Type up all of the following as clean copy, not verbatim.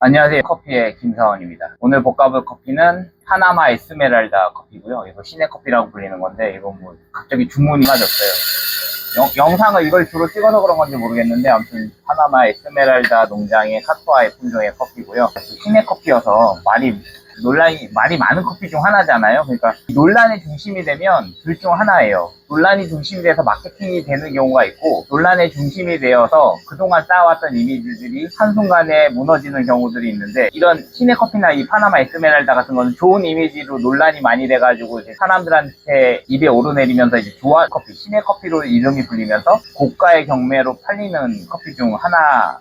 안녕하세요. 커피의 김사원입니다. 오늘 볶아볼 커피는 파나마 에스메랄다 커피고요. 이거 시내 커피라고 불리는 건데 이거 뭐 갑자기 주문이 맞았어요. 영상을 이걸 주로 찍어서 그런 건지 모르겠는데 아무튼 파나마 에스메랄다 농장의 카토아의 품종의 커피고요. 시내 커피여서 말이 많은 커피 중 하나잖아요. 그러니까 논란의 중심이 되면 둘 중 하나예요. 논란이 중심이 돼서 마케팅이 되는 경우가 있고, 논란의 중심이 되어서 그동안 쌓아왔던 이미지들이 한순간에 무너지는 경우들이 있는데, 이런 시내 커피나 이 파나마 에스메랄다 같은 거는 좋은 이미지로 논란이 많이 돼가지고 이제 사람들한테 입에 오르내리면서 이제 좋아 커피, 시내 커피로 이름이 불리면서 고가의 경매로 팔리는 커피 중 하나.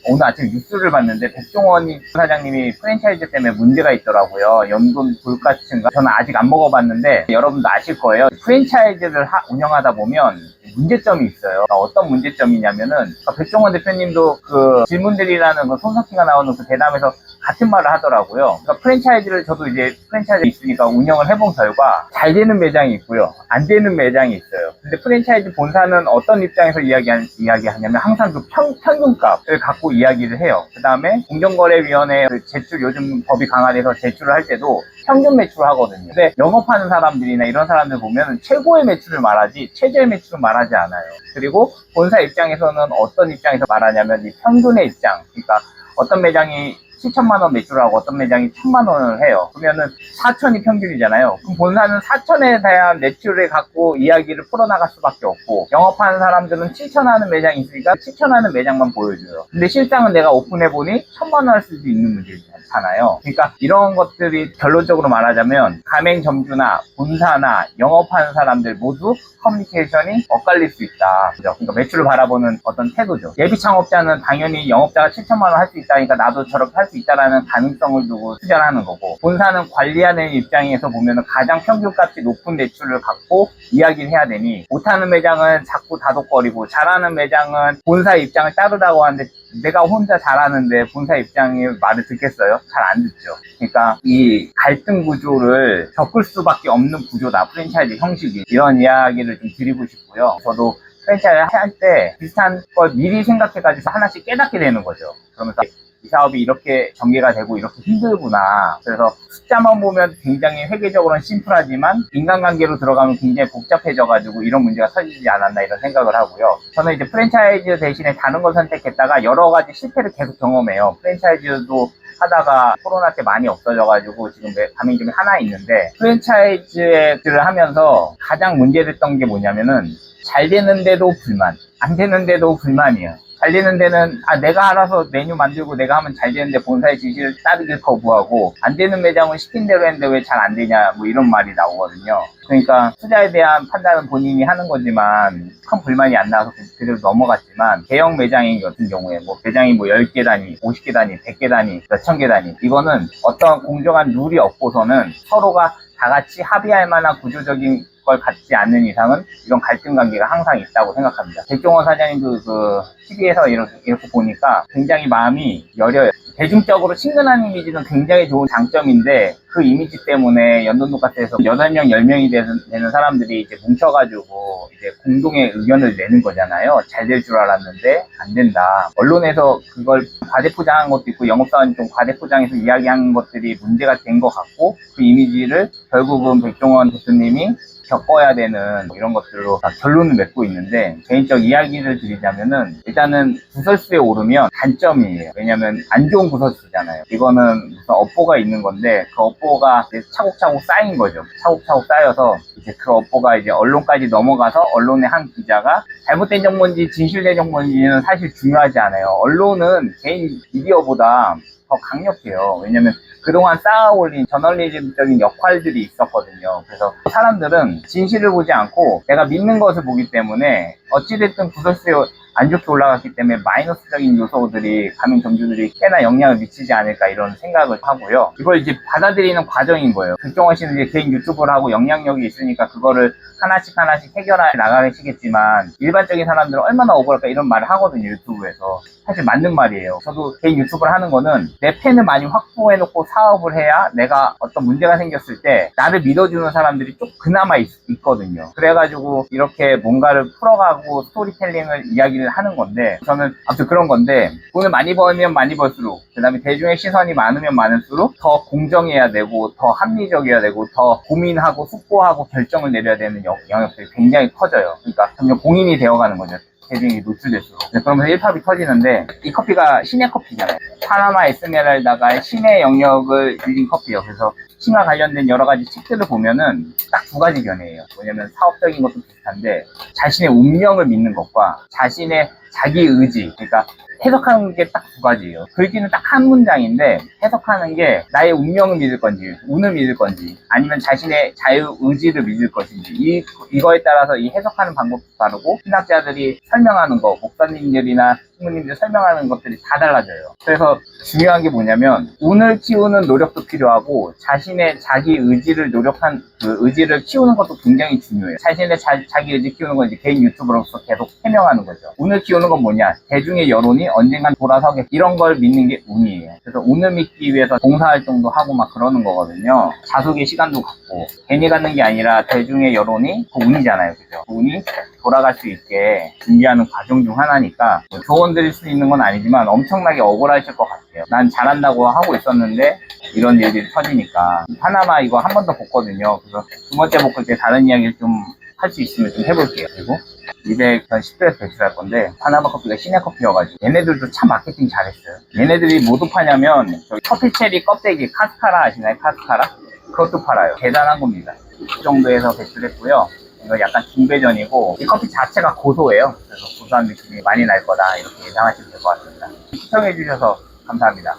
오늘 아침 뉴스를 봤는데 백종원 사장님이 프랜차이즈 때문에 문제가 있더라고요. 연돈 불가층가. 저는 아직 안 먹어봤는데 여러분도 아실 거예요. 프랜차이즈를 운영하다 보면 문제점이 있어요. 어떤 문제점이냐면은 백종원 대표님도 그 질문들이라는 그 손석희가 나오는 그 대담에서 같은 말을 하더라고요. 그러니까 프랜차이즈를 저도 이제 프랜차이즈 있으니까 운영을 해본 결과 잘 되는 매장이 있고요. 안 되는 매장이 있어요. 근데 프랜차이즈 본사는 어떤 입장에서 이야기하냐면 항상 그 평균값을 갖고 이야기를 해요. 그 다음에 공정거래위원회 제출, 요즘 법이 강화돼서 제출을 할 때도 평균 매출을 하거든요. 근데 영업하는 사람들이나 이런 사람들 보면 최고의 매출을 말하지 최저의 매출은 말하지 않아요. 그리고 본사 입장에서는 어떤 입장에서 말하냐면 이 평균의 입장. 그러니까 어떤 매장이 7천만 원 매출하고 어떤 매장이 1,000만 원을 해요. 그러면은 4천이 평균이잖아요. 그럼 본사는 4천에 대한 매출을 갖고 이야기를 풀어나갈 수밖에 없고, 영업하는 사람들은 7천 하는 매장이 있으니까 7천 하는 매장만 보여줘요. 근데 실상은 내가 오픈해보니 1,000만 원 할 수도 있는 문제잖아요. 그러니까 이런 것들이 결론적으로 말하자면 가맹점주나 본사나 영업하는 사람들 모두 커뮤니케이션이 엇갈릴 수 있다. 그죠? 그러니까 매출을 바라보는 어떤 태도죠. 예비 창업자는 당연히 영업자가 7천만 원 할 수 있다니까 나도 저렇게 할 수 있다라는 가능성을 두고 투자를 하는 거고, 본사는 관리하는 입장에서 보면 가장 평균값이 높은 매출을 갖고 이야기를 해야 되니, 못하는 매장은 자꾸 다독거리고 잘하는 매장은 본사 입장을 따르라고 하는데, 내가 혼자 잘하는데 본사 입장의 말을 듣겠어요? 잘 안 듣죠. 그러니까 이 갈등 구조를 겪을 수밖에 없는 구조다, 프랜차이즈 형식이. 이런 이야기를 좀 드리고 싶고요. 저도 프랜차이즈 할 때 비슷한 걸 미리 생각해가지고 하나씩 깨닫게 되는 거죠. 그러면서 이 사업이 이렇게 전개가 되고 이렇게 힘들구나. 그래서 숫자만 보면 굉장히 회계적으로는 심플하지만 인간관계로 들어가면 굉장히 복잡해져가지고 이런 문제가 터지지 않았나, 이런 생각을 하고요. 저는 이제 프랜차이즈 대신에 다른 걸 선택했다가 여러 가지 실패를 계속 경험해요. 프랜차이즈도 하다가 코로나 때 많이 없어져가지고 지금 가맹점이 하나 있는데, 프랜차이즈를 하면서 가장 문제됐던 게 뭐냐면은 잘 되는데도 불만, 안 되는데도 불만이에요. 잘 되는 데는 내가 알아서 메뉴 만들고 내가 하면 잘 되는데 본사의 지시를 따르길 거부하고, 안 되는 매장은 시킨 대로 했는데 왜 잘 안 되냐, 뭐 이런 말이 나오거든요. 그러니까 투자에 대한 판단은 본인이 하는 거지만 큰 불만이 안 나와서 그대로 넘어갔지만, 대형 매장인 같은 경우에 뭐 매장이 뭐 10개 단위, 50개 단위, 100개 단위, 몇천 개 단위, 이거는 어떤 공정한 룰이 없고서는 서로가 다 같이 합의할 만한 구조적인 걸 갖지 않는 이상은 이런 갈등 관계가 항상 있다고 생각합니다. 백종원 사장님도 그 TV에서 이렇게 보니까 굉장히 마음이 여려요. 대중적으로 친근한 이미지는 굉장히 좋은 장점인데, 그 이미지 때문에 연돈독가스에서 8명, 10명이 되는 사람들이 이제 뭉쳐가지고 이제 공동의 의견을 내는 거잖아요. 잘 될 줄 알았는데 안 된다. 언론에서 그걸 과대포장한 것도 있고, 영업사원이 좀 과대포장해서 이야기한 것들이 문제가 된 것 같고, 그 이미지를 결국은 백종원 대표님이 겪어야 되는 이런 것들로 결론을 맺고 있는데, 개인적 이야기를 드리자면은 일단은 구설수에 오르면 단점이에요. 왜냐면 안 좋은 구설수잖아요. 이거는 무슨 업보가 있는 건데, 그 업보가 이제 차곡차곡 쌓인 거죠. 차곡차곡 쌓여서 이제 그 업보가 이제 언론까지 넘어가서 언론의 한 기자가 잘못된 정보인지 진실된 정보인지는 사실 중요하지 않아요. 언론은 개인 미디어보다 더 강력해요. 왜냐면 그동안 쌓아올린 저널리즘적인 역할들이 있었거든요. 그래서 사람들은 진실을 보지 않고 내가 믿는 것을 보기 때문에 어찌됐든 구설수에 안 좋게 올라갔기 때문에 마이너스적인 요소들이 가맹점주들이 꽤나 영향을 미치지 않을까, 이런 생각을 하고요. 이걸 이제 받아들이는 과정인 거예요. 백종원 씨는 이제 개인 유튜브를 하고 영향력이 있으니까 그거를 하나씩 해결해 나가시겠지만, 일반적인 사람들은 얼마나 억울할까 이런 말을 하거든요, 유튜브에서. 사실 맞는 말이에요. 저도 개인 유튜브를 하는 거는 내 팬을 많이 확보해놓고 사업을 해야 내가 어떤 문제가 생겼을 때 나를 믿어주는 사람들이 좀 그나마 있거든요. 그래가지고 이렇게 뭔가를 풀어가고 스토리텔링을 이야기를 얘기를 하는 건데, 저는 아무튼 그런 건데, 돈을 많이 벌면 많이 벌수록, 그 다음에 대중의 시선이 많으면 많을수록 더 공정해야 되고, 더 합리적이어야 되고, 더 고민하고 숙고하고 결정을 내려야 되는 영역들이 굉장히 커져요. 그러니까 점점 공인이 되어가는 거죠. 대중이 노출될수록. 그러면서 일팝이 터지는데, 이 커피가 신의 커피잖아요. 파나마 에스메랄다가 신의 영역을 빌린 커피예요. 그래서 신과 관련된 여러 가지 책들을 보면은 딱 두 가지 견해예요. 뭐냐면 사업적인 것도 비슷한데, 자신의 운명을 믿는 것과 자신의 자기 의지, 그러니까 해석하는 게 딱 두 가지예요. 글귀는 딱 한 문장인데 해석하는 게 나의 운명을 믿을 건지, 운을 믿을 건지, 아니면 자신의 자유 의지를 믿을 것인지, 이거에 따라서 이 해석하는 방법도 다르고, 신학자들이 설명하는 거, 목사님들이나 신부님들이 설명하는 것들이 다 달라져요. 그래서 중요한 게 뭐냐면, 운을 키우는 노력도 필요하고, 자신의 자기 의지를 노력한 그 의지를 키우는 것도 굉장히 중요해요. 자신의 자기 의지 키우는 건 이제 개인 유튜버로서 계속 해명하는 거죠. 운을 키우는 건 뭐냐? 대중의 여론이 언젠간 돌아서게, 이런 걸 믿는 게 운이에요. 그래서 운을 믿기 위해서 봉사활동도 하고 막 그러는 거거든요. 자숙의 시간도 갖고, 괜히 갖는 게 아니라 대중의 여론이 그 운이잖아요. 그죠? 그 운이 돌아갈 수 있게 준비하는 과정 중 하나니까, 뭐 조언 드릴 수 있는 건 아니지만 엄청나게 억울하실 것 같아요. 난 잘한다고 하고 있었는데 이런 일들이 터지니까. 파나마 이거 한 번 더 볶거든요. 그래서 두 번째 볶을 때 다른 이야기를 좀 할 수 있으면 좀 해볼게요. 그리고 210도에서 배출할 건데, 파나마 커피가 신의 커피여가지고 얘네들도 참 마케팅 잘했어요. 얘네들이 뭐도 파냐면 저기 커피 체리 껍데기 카스카라 아시나요? 카스카라? 그것도 팔아요. 대단한 겁니다. 이 정도에서 배출했고요. 이거 약간 중배전이고, 이 커피 자체가 고소해요. 그래서 고소한 느낌이 많이 날 거다, 이렇게 예상하시면 될 것 같습니다. 시청해주셔서 감사합니다.